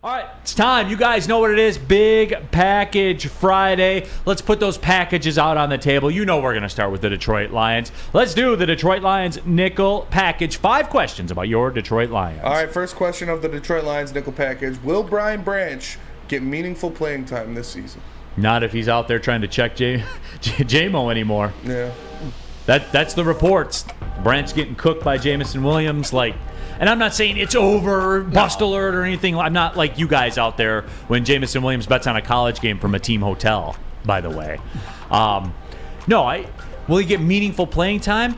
All right, it's time. You guys know what it is. Big Package Friday. Let's put those packages out on the table. You know we're going to start with the Detroit Lions. Let's do the Detroit Lions nickel package. 5 questions about your Detroit Lions. All right, first question of the Detroit Lions nickel package. Will Brian Branch get meaningful playing time this season? Not if he's out there trying to check J-Mo anymore. Yeah. That's the reports. Branch getting cooked by Jameson Williams, and I'm not saying it's over, bust alert or anything. I'm not like you guys out there when Jameson Williams bets on a college game from a team hotel, by the way. Will he get meaningful playing time?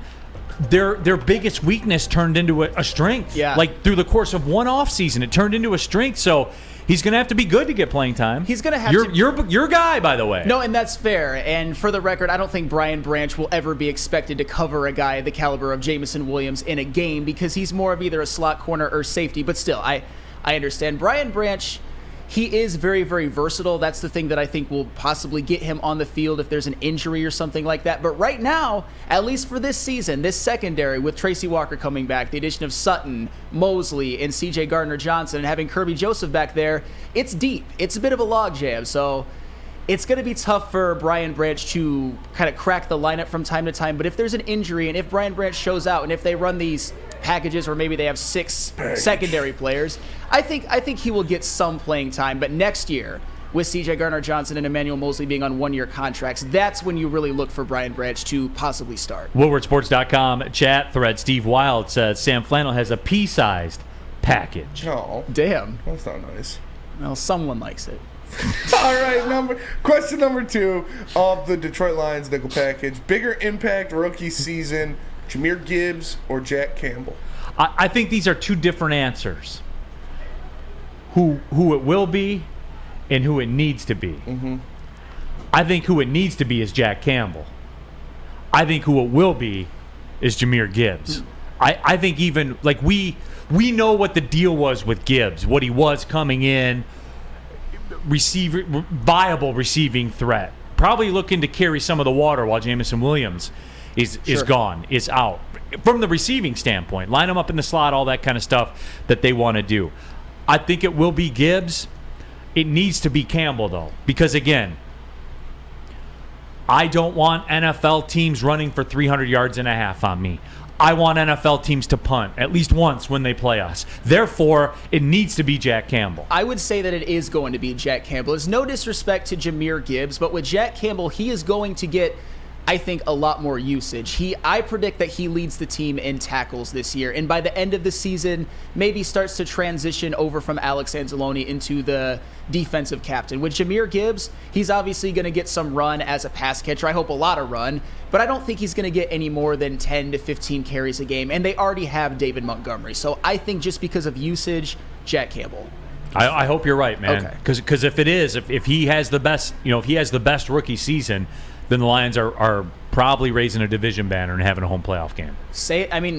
Their biggest weakness turned into a strength. Yeah. Like through the course of one offseason, it turned into a strength. So he's going to have to be good to get playing time. He's going to have your guy, by the way. No, and that's fair. And for the record, I don't think Brian Branch will ever be expected to cover a guy the caliber of Jameson Williams in a game because he's more of either a slot corner or safety. But still, I understand. Brian Branch, he is very, very versatile. That's the thing that I think will possibly get him on the field if there's an injury or something like that. But right now, at least for this season, this secondary with Tracy Walker coming back, the addition of Sutton, Mosley, and C.J. Gardner-Johnson, and having Kirby Joseph back there, it's deep. It's a bit of a logjam. So it's going to be tough for Brian Branch to kind of crack the lineup from time to time. But if there's an injury and if Brian Branch shows out and if they run these packages where maybe they have 6 secondary players, I think he will get some playing time. But next year, with C.J. Gardner-Johnson and Emmanuel Mosley being on one-year contracts, that's when you really look for Brian Branch to possibly start. WoodwardSports.com chat thread. Steve Wild says Sam Flannel has a pea-sized package. Oh, damn. That's not nice. Well, someone likes it. All right, question number 2 of the Detroit Lions nickel package. Bigger impact rookie season, Jahmyr Gibbs or Jack Campbell? I think these are 2 different answers. Who it will be and who it needs to be. Mm-hmm. I think who it needs to be is Jack Campbell. I think who it will be is Jahmyr Gibbs. I think even, we know what the deal was with Gibbs, what he was coming in, viable receiving threat. Probably looking to carry some of the water while Jameson Williams is gone, is out. From the receiving standpoint, line him up in the slot, all that kind of stuff that they want to do. I think it will be Gibbs. It needs to be Campbell, though, because, again, I don't want NFL teams running for 300 yards and a half on me. I want NFL teams to punt at least once when they play us. Therefore, it needs to be Jack Campbell. I would say that it is going to be Jack Campbell. It's no disrespect to Jahmyr Gibbs, but with Jack Campbell, he is going to get, I think, a lot more usage. I predict that he leads the team in tackles this year, and by the end of the season, maybe starts to transition over from Alex Anzalone into the defensive captain. With Jahmyr Gibbs, he's obviously going to get some run as a pass catcher. I hope a lot of run, but I don't think he's going to get any more than 10 to 15 carries a game, and they already have David Montgomery. So I think just because of usage, Jack Campbell. I hope you're right, man. Okay. Because if it is, if he has the best, if he has the best rookie season, then the Lions are probably raising a division banner and having a home playoff game.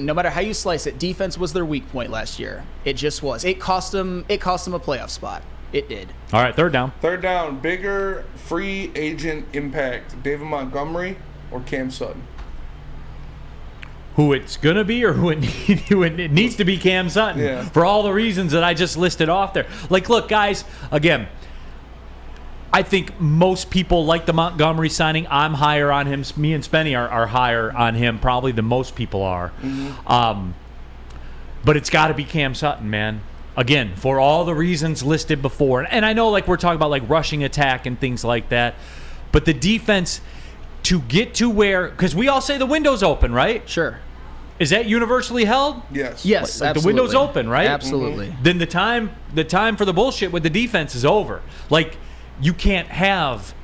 No matter how you slice it, defense was their weak point last year. It just was. It cost them a playoff spot. It did. All right, third down. Third down, bigger free agent impact, David Montgomery or Cam Sutton? Who it's going to be or who it needs to be Cam Sutton. Yeah. For all the reasons that I just listed off there. Look, guys, again, I think most people like the Montgomery signing. I'm higher on him. Me and Spenny are higher on him probably than most people are. Mm-hmm. But it's got to be Cam Sutton, man. Again, for all the reasons listed before. And I know we're talking about rushing attack and things like that. But the defense, to get to where, because we all say the window's open, right? Sure. Is that universally held? Yes. Yes, the window's open, right? Absolutely. Mm-hmm. Then the time for the bullshit with the defense is over. You can't have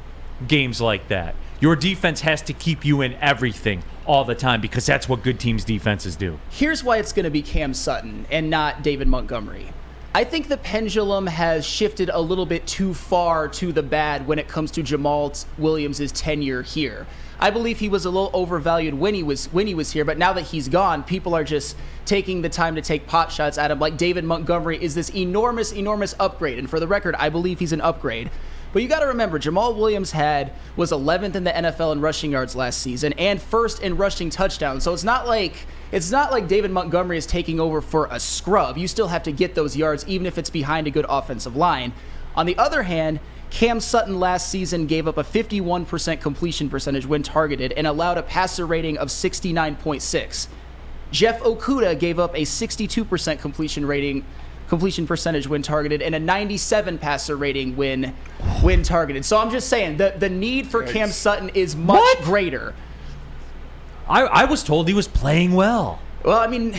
games like that. Your defense has to keep you in everything all the time because that's what good teams' defenses do. Here's why it's going to be Cam Sutton and not David Montgomery. I think the pendulum has shifted a little bit too far to the bad when it comes to Jamal Williams' tenure here. I believe he was a little overvalued when he was here, but now that he's gone, people are just taking the time to take pot shots at him. David Montgomery is this enormous upgrade, and for the record, I believe he's an upgrade. But you got to remember, Jamal Williams was 11th in the NFL in rushing yards last season and first in rushing touchdowns. So it's not like David Montgomery is taking over for a scrub. You still have to get those yards, even if it's behind a good offensive line. On the other hand, Cam Sutton last season gave up a 51% completion percentage when targeted and allowed a passer rating of 69.6. Jeff Okudah gave up a 62% completion percentage when targeted and a 97 passer rating when targeted. So I'm just saying the need for Cam Sutton is much greater. I was told he was playing well. Well, I mean,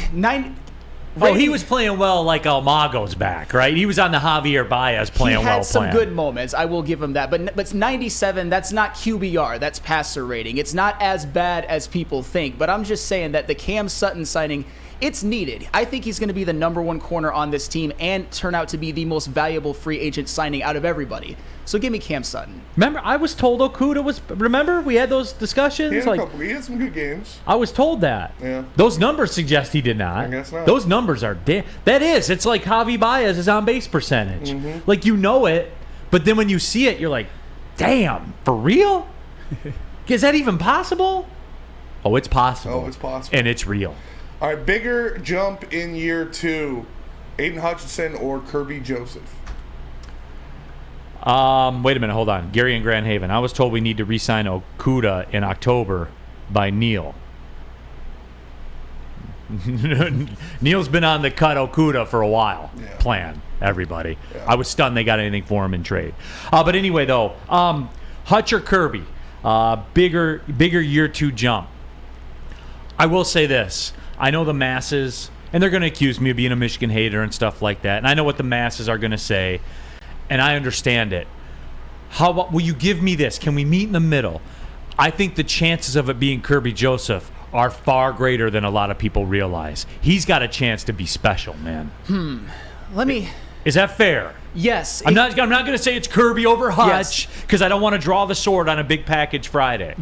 he was playing well like Almago's back, right? He was on the Javier Baez playing well. He had some good moments. I will give him that. But it's 97. That's not QBR. That's passer rating. It's not as bad as people think. But I'm just saying that the Cam Sutton signing, it's needed. I think he's going to be the number one corner on this team and turn out to be the most valuable free agent signing out of everybody. So give me Cam Sutton. Remember, I was told Okudah was. Remember, we had those discussions. He had some good games. I was told that. Yeah. Those numbers suggest he did not. I guess not. Those numbers are it's like Javi Baez's on base percentage. Mm-hmm. Like you know it, but then when you see it, you're like, damn, for real? Is that even possible? Oh, it's possible. Oh, it's possible. And it's real. All right, bigger jump in year 2, Aidan Hutchinson or Kirby Joseph? Wait a minute, hold on. Gary and Grand Haven. I was told we need to re-sign Okudah in October by Neal. Neal's been on the cut Okudah for a while. Yeah. Plan, everybody. Yeah. I was stunned they got anything for him in trade. But anyway, though, Hutch or Kirby, bigger year 2 jump. I will say this. I know the masses, and they're going to accuse me of being a Michigan hater and stuff like that, and I know what the masses are going to say, and I understand it. How about, will you give me this? Can we meet in the middle? I think the chances of it being Kirby Joseph are far greater than a lot of people realize. He's got a chance to be special, man. Is that fair? Yes. I'm not going to say it's Kirby over Hutch because I don't want to draw the sword on a big package Friday.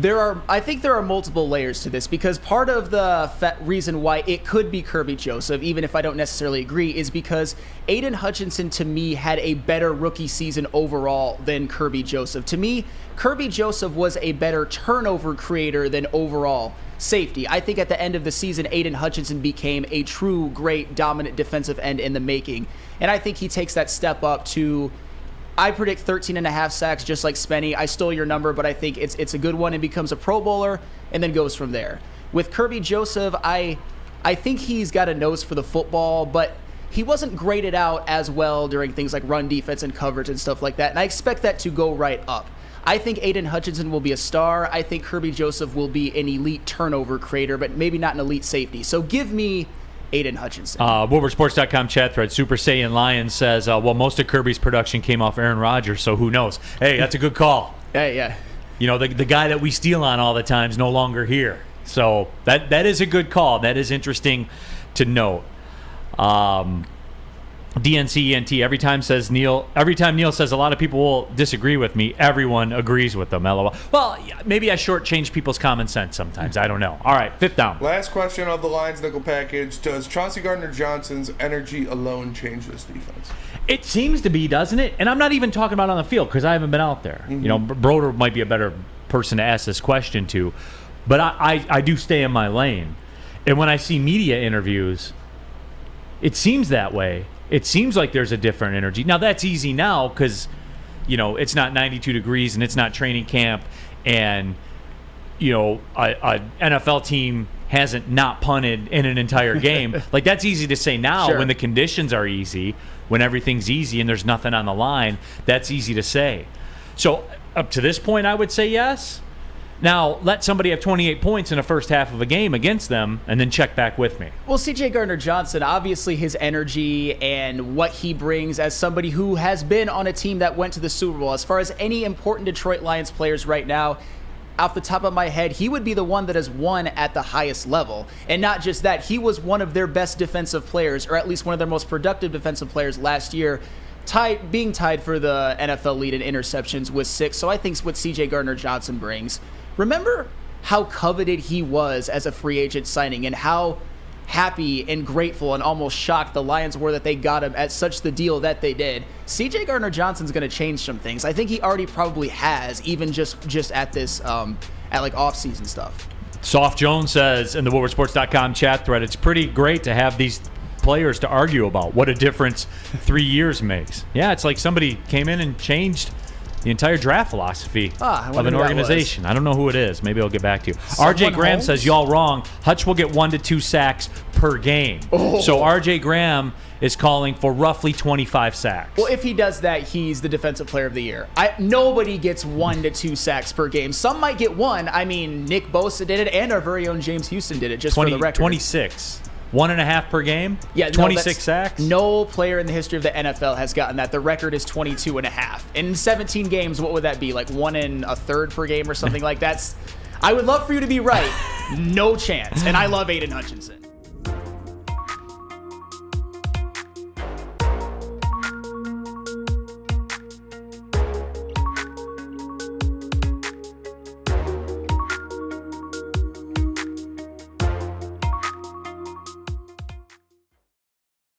I think there are multiple layers to this because part of the reason why it could be Kirby Joseph, even if I don't necessarily agree, is because Aidan Hutchinson to me had a better rookie season overall than Kirby Joseph. To me, Kirby Joseph was a better turnover creator than overall safety. I think at the end of the season, Aidan Hutchinson became a true great dominant defensive end in the making. And I think he takes that step up to, I predict 13.5 sacks, just like Spenny. I stole your number, but I think it's a good one and becomes a Pro Bowler and then goes from there. With Kirby Joseph, I think he's got a nose for the football, but he wasn't graded out as well during things like run defense and coverage and stuff like that. And I expect that to go right up. I think Aidan Hutchinson will be a star. I think Kirby Joseph will be an elite turnover creator, but maybe not an elite safety. So give me Aidan Hutchinson. WoodwardSports.com chat thread. Super Saiyan Lion says, well, most of Kirby's production came off Aaron Rodgers, so who knows? Hey, that's a good call. Hey, yeah. You know, the guy that we steal on all the time is no longer here. So that is a good call. That is interesting to note. DNCENT, every time Neal says a lot of people will disagree with me, everyone agrees with them, LOL. Well, maybe I shortchange people's common sense sometimes. I don't know. All right, 5th down. Last question of the Lions nickel package. Does Chauncey Gardner-Johnson's energy alone change this defense? It seems to be, doesn't it? And I'm not even talking about on the field because I haven't been out there. You know, Broder might be a better person to ask this question to. But I do stay in my lane. And when I see media interviews, it seems that way. It seems like there's a different energy. Now, that's easy now because, you know, it's not 92 degrees and it's not training camp and, you know, a NFL team hasn't not punted in an entire game. Like, that's easy to say now when the conditions are easy, when everything's easy and there's nothing on the line. That's easy to say. So, up to this point, I would say yes. Now, let somebody have 28 points in the first half of a game against them and then check back with me. Well, C.J. Gardner-Johnson, obviously his energy and what he brings as somebody who has been on a team that went to the Super Bowl. As far as any important Detroit Lions players right now, off the top of my head, he would be the one that has won at the highest level. And not just that, he was one of their best defensive players, or at least one of their most productive defensive players last year, being tied for the NFL lead in interceptions with 6. So I think what C.J. Gardner-Johnson brings. Remember how coveted he was as a free agent signing and how happy and grateful and almost shocked the Lions were that they got him at such the deal that they did. CJ Gardner-Johnson's going to change some things. I think he already probably has, even just at this at like off-season stuff. Soft Jones says in the WoodwardSports.com chat thread, it's pretty great to have these players to argue about what a difference 3 years makes. Yeah, it's like somebody came in and changed the entire draft philosophy of an organization. I don't know who it is. Maybe I'll get back to you. RJ Graham says, y'all wrong. Hutch will get 1 to 2 sacks per game. So RJ Graham is calling for roughly 25 sacks. Well, if he does that, he's the defensive player of the year. Nobody gets 1 to 2 sacks per game. Some might get 1. I mean, Nick Bosa did it, and our very own James Houston did it, just for the record. 26. 1.5 per game? Yeah, 26 sacks? No player in the history of the NFL has gotten that. The record is 22.5. In 17 games, what would that be? Like 1 1/3 per game or something like that? I would love for you to be right. No chance. And I love Aidan Hutchinson.